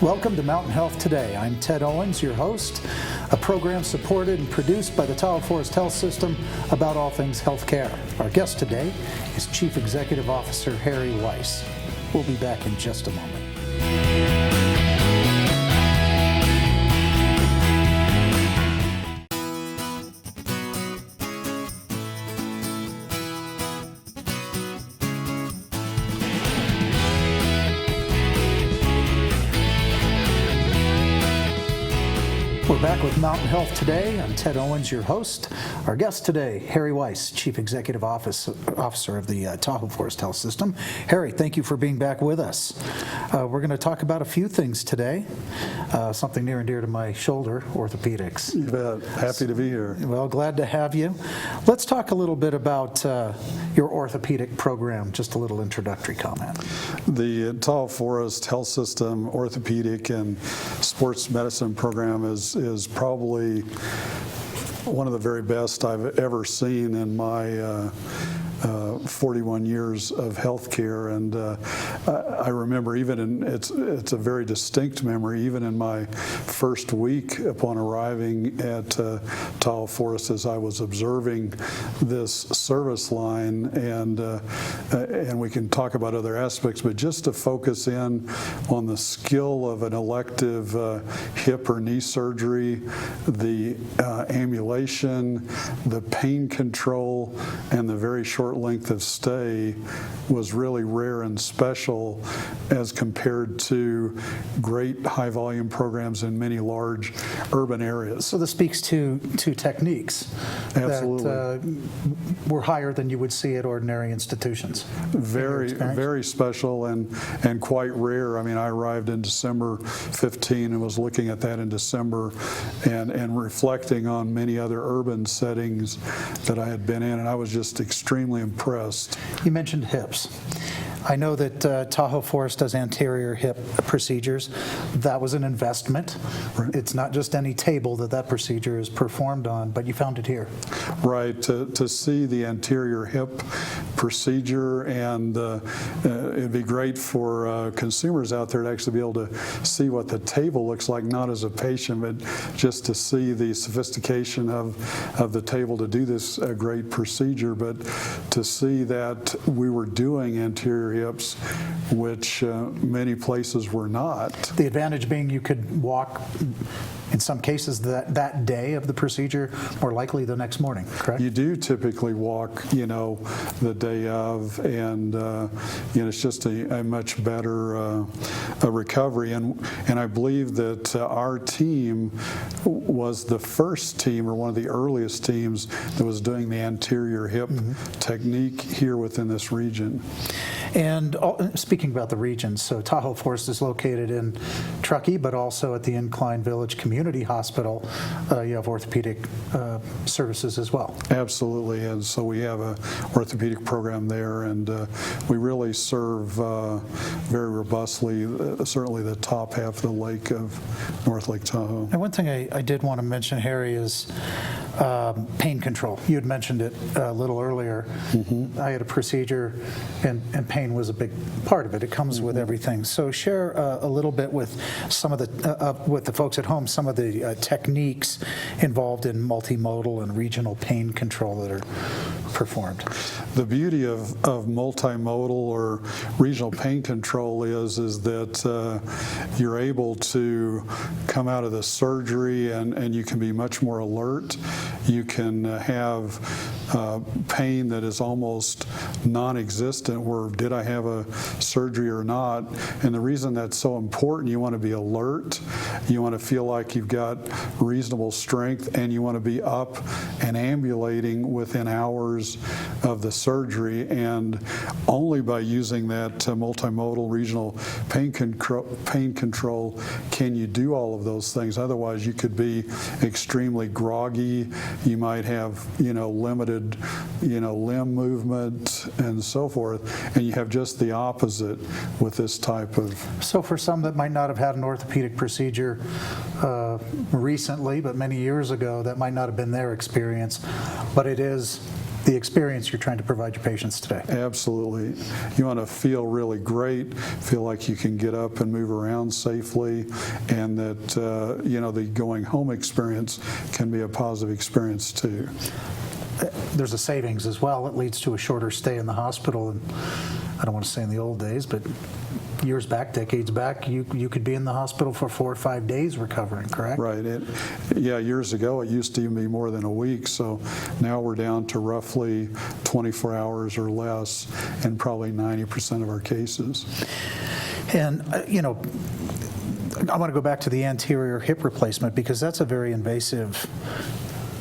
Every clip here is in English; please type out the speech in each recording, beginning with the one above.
Welcome to Mountain Health Today. I'm Ted Owens, your host, a program supported and produced by the Tahoe Forest Health System about all things healthcare. Our guest today is Chief Executive Officer Harry Weis. We'll be back in just a moment. We're back with Mountain Health Today. I'm Ted Owens, your host. Our guest today, Harry Weis, Chief Executive Officer of the Tahoe Forest Health System. Harry, thank you for being back with us. We're going to talk about a few things today, something near and dear to my shoulder, orthopedics. You bet. Happy to be here. Well, glad to have you. Let's talk a little bit about your orthopedic program, just a little introductory comment. The Tahoe Forest Health System Orthopedic and Sports Medicine program is probably one of the very best I've ever seen in my 41 years of healthcare, and I remember it's a very distinct memory, even in my first week upon arriving at Tahoe Forest, as I was observing this service line, and we can talk about other aspects, but just to focus in on the skill of an elective hip or knee surgery, the ambulation, the pain control, and the very short length of stay was really rare and special as compared to great high volume programs in many large urban areas. So this speaks to techniques Absolutely. that were higher than you would see at ordinary institutions. Very special and quite rare. I mean, I arrived in December 15 and was looking at that in December and reflecting on many other urban settings that I had been in, and I was just extremely impressed. You mentioned hips. I know that Tahoe Forest does anterior hip procedures. That was an investment. Right. It's not just any table that procedure is performed on, but you found it here. Right. To see the anterior hip procedure, and it'd be great for consumers out there to actually be able to see what the table looks like, not as a patient, but just to see the sophistication of the table to do this great procedure, but to see that we were doing anterior hips, which many places were not. The advantage being you could walk, in some cases, that day of the procedure, more likely the next morning, correct? You do typically walk, the day of, and it's just a much better recovery. And I believe that our team was the first team, or one of the earliest teams, that was doing the anterior hip technique here within this region. And speaking about the region, so Tahoe Forest is located in Truckee, but also at the Incline Village Community Hospital. You have orthopedic services as well. Absolutely, and so we have an orthopedic program there, and we really serve very robustly, certainly the top half of the lake of North Lake Tahoe. And one thing I did want to mention, Harry, is pain control. You had mentioned it a little earlier. I had a procedure, and pain was a big part of it. It comes with everything. So share a little bit with some of with the folks at home, some of the techniques involved in multimodal and regional pain control that are performed. The beauty of multimodal or regional pain control is that you're able to come out of the surgery and you can be much more alert. You can have pain that is almost non-existent, where did I have a surgery or not? And the reason that's so important, you want to be alert, you want to feel like you've got reasonable strength, and you want to be up and ambulating within hours of the surgery. And only by using that multimodal regional pain control can you do all of those things. Otherwise, you could be extremely groggy. You might have, limited, limb movement and so forth, and you have just the opposite with this type of. So for some that might not have had an orthopedic procedure recently, but many years ago, that might not have been their experience, but it is the experience you're trying to provide your patients today. Absolutely. You want to feel really great, feel like you can get up and move around safely, and that, the going home experience can be a positive experience too. There's a savings as well. It leads to a shorter stay in the hospital. And I don't want to say in the old days, but years back, decades back, you could be in the hospital for 4 or 5 days recovering, correct? Right. Years ago, it used to even be more than a week. So now we're down to roughly 24 hours or less in probably 90% of our cases. And, I want to go back to the anterior hip replacement because that's a very invasive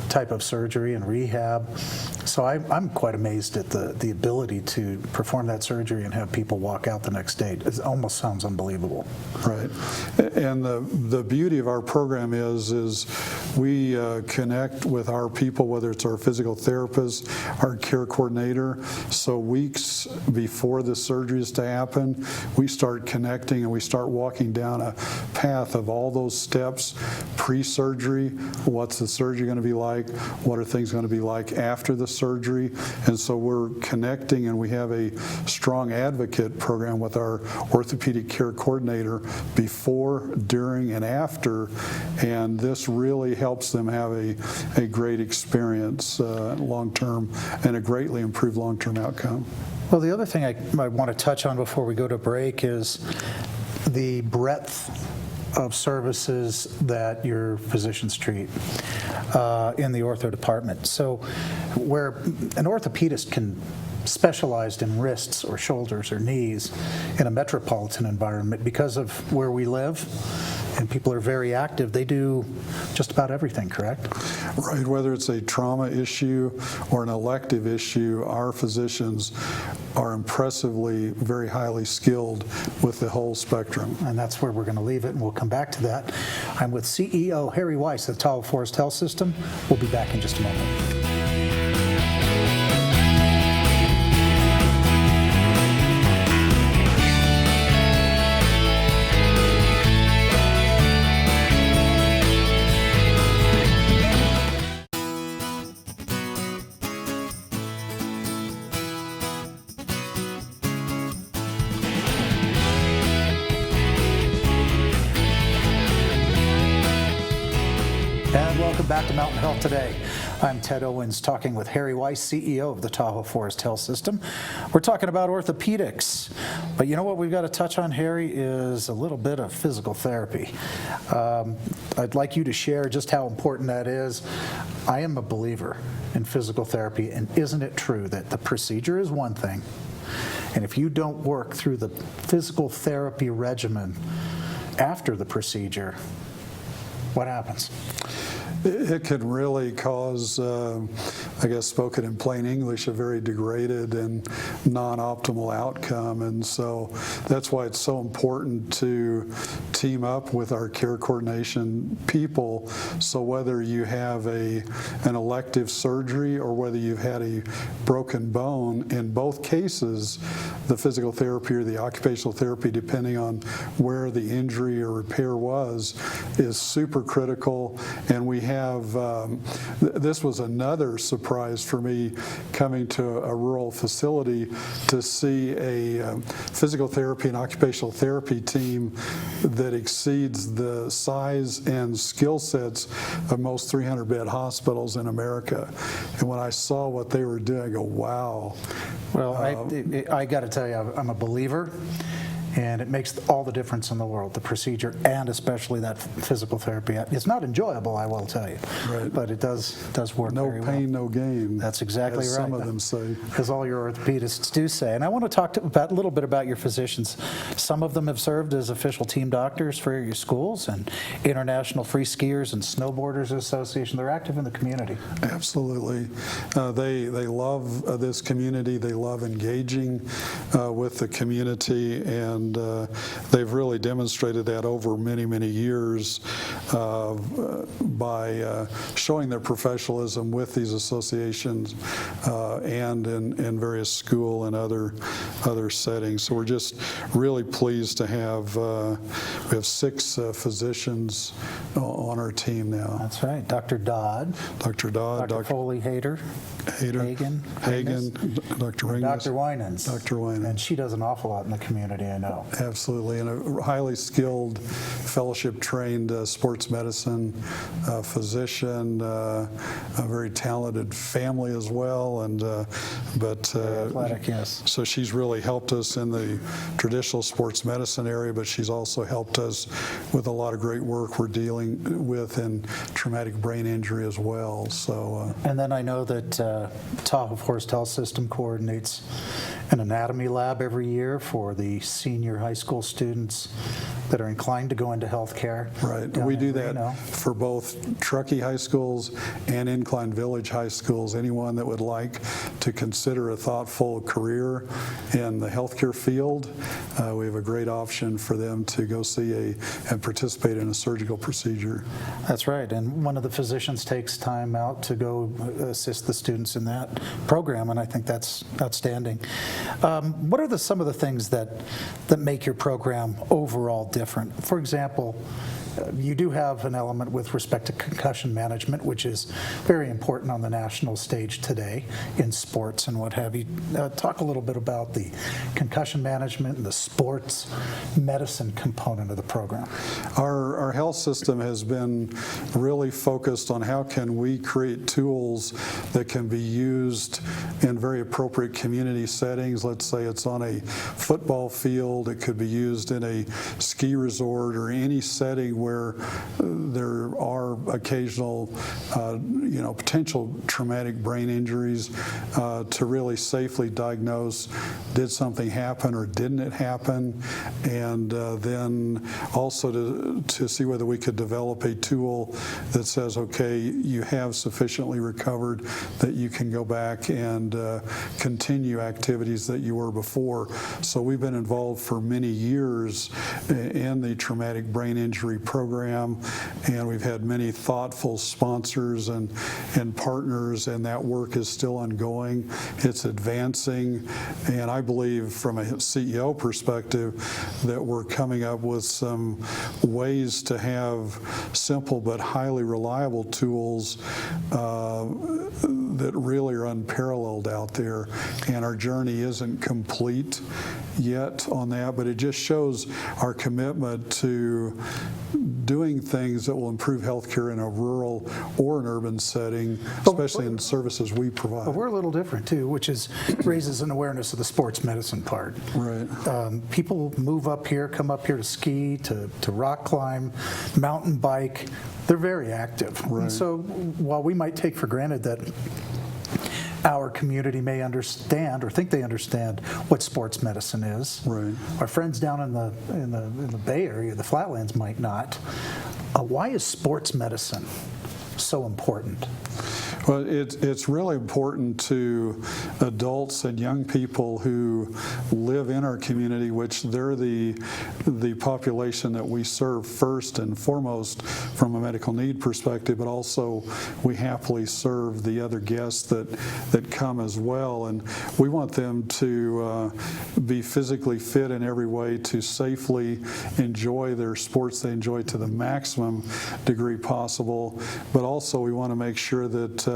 type of surgery and rehab. So I'm quite amazed at the ability to perform that surgery and have people walk out the next day. It almost sounds unbelievable. Right. And the beauty of our program is we connect with our people, whether it's our physical therapist, our care coordinator. So weeks before the surgery is to happen, we start connecting and we start walking down a path of all those steps pre-surgery. What's the surgery going to be like? What are things going to be like after the surgery? And so we're connecting, and we have a strong advocate program with our orthopedic care coordinator before, during, and after, and this really helps them have a great experience long-term and a greatly improved long-term outcome. Well, the other thing I want to touch on before we go to break is the breadth of services that your physicians treat in the ortho department. So where an orthopedist can specialize in wrists or shoulders or knees in a metropolitan environment, because of where we live and people are very active, they do just about everything, correct? Right, whether it's a trauma issue or an elective issue, our physicians are impressively very highly skilled with the whole spectrum. And that's where we're going to leave it, and we'll come back to that. I'm with CEO Harry Weis of the Tahoe Forest Health System. We'll be back in just a moment. And welcome back to Mountain Health Today. I'm Ted Owens talking with Harry Weis, CEO of the Tahoe Forest Health System. We're talking about orthopedics, but you know what we've got to touch on, Harry, is a little bit of physical therapy. I'd like you to share just how important that is. I am a believer in physical therapy, and isn't it true that the procedure is one thing, and if you don't work through the physical therapy regimen after the procedure, what happens? It can really cause, spoken in plain English, a very degraded and non-optimal outcome. And so that's why it's so important to team up with our care coordination people. So whether you have an elective surgery or whether you've had a broken bone, in both cases, the physical therapy or the occupational therapy, depending on where the injury or repair was, is super critical. And we have, this was another surprise for me coming to a rural facility to see a physical therapy and occupational therapy team that exceeds the size and skill sets of most 300-bed hospitals in America. And when I saw what they were doing, I go, wow. Well, I got to tell you, I'm a believer. And it makes all the difference in the world, the procedure and especially that physical therapy. It's not enjoyable, I will tell you, right. But it does work very well. No pain, no gain. That's exactly as right. Some of them say. As all your orthopedists do say. And I want to talk a little bit about your physicians. Some of them have served as official team doctors for your schools and International Free Skiers and Snowboarders Association. They're active in the community. Absolutely. They love this community. They love engaging with the community, and and they've really demonstrated that over many, many years by showing their professionalism with these associations and in various school and other settings. So we're just really pleased to have, we have 6 physicians on our team now. That's right. Dr. Dodd. Dr. Dodd, Dr. Foley Hager. Hagen, Dr. Ringus. Dr. Winans. Dr. Winans. And she does an awful lot in the community, I know. Absolutely, and a highly skilled, fellowship-trained sports medicine physician, a very talented family as well, and Athletic, yes. so she's really helped us in the traditional sports medicine area, but she's also helped us with a lot of great work we're dealing with in traumatic brain injury as well. So, and then I know that Tahoe Forest Health System coordinates an anatomy lab every year for the senior high school students that are inclined to go into healthcare. Right, we do that for both Truckee high schools and Incline Village high schools. Anyone that would like to consider a thoughtful career in the healthcare field, we have a great option for them to go see and participate in a surgical procedure. That's right, and one of the physicians takes time out to go assist the students in that program, and I think that's outstanding. What are some of the things that make your program overall different? For example, you do have an element with respect to concussion management, which is very important on the national stage today in sports and what have you. Talk a little bit about the concussion management and the sports medicine component of the program. Our health system has been really focused on how can we create tools that can be used in very appropriate community settings. Let's say it's on a football field, it could be used in a ski resort or any setting where there are occasional, potential traumatic brain injuries, to really safely diagnose, did something happen or didn't it happen, and then also to see whether we could develop a tool that says, okay, you have sufficiently recovered that you can go back and continue activities that you were before. So we've been involved for many years in the traumatic brain injury program, and we've had many thoughtful sponsors and partners, and that work is still ongoing. It's advancing, and I believe from a CEO perspective that we're coming up with some ways to have simple but highly reliable tools that really are unparalleled out there, and our journey isn't complete yet on that, but it just shows our commitment to doing things that will improve healthcare in a rural or an urban setting, especially in services we provide. But we're a little different too, which raises an awareness of the sports medicine part. Right. People move up here, come up here to ski, to rock climb, mountain bike. They're very active. Right. And so while we might take for granted that our community may understand or think they understand what sports medicine is, right, our friends down in the Bay Area, the Flatlands, might not. Why is sports medicine so important? Well, it's really important to adults and young people who live in our community, which they're the population that we serve first and foremost from a medical need perspective, but also we happily serve the other guests that come as well. And we want them to be physically fit in every way to safely enjoy their sports they enjoy to the maximum degree possible, but also we want to make sure that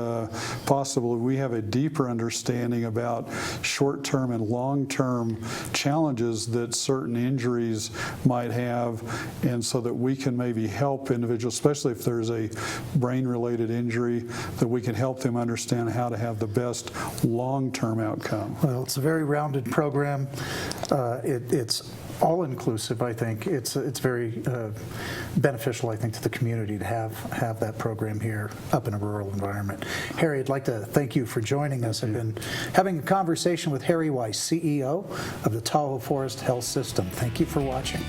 possibly we have a deeper understanding about short-term and long-term challenges that certain injuries might have, and so that we can maybe help individuals, especially if there's a brain-related injury, that we can help them understand how to have the best long-term outcome. Well, it's a very rounded program. It's all-inclusive, I think. It's very beneficial, I think, to the community to have that program here up in a rural environment. Harry, I'd like to thank you for joining us. I've been having a conversation with Harry Weis, CEO of the Tahoe Forest Health System. Thank you for watching.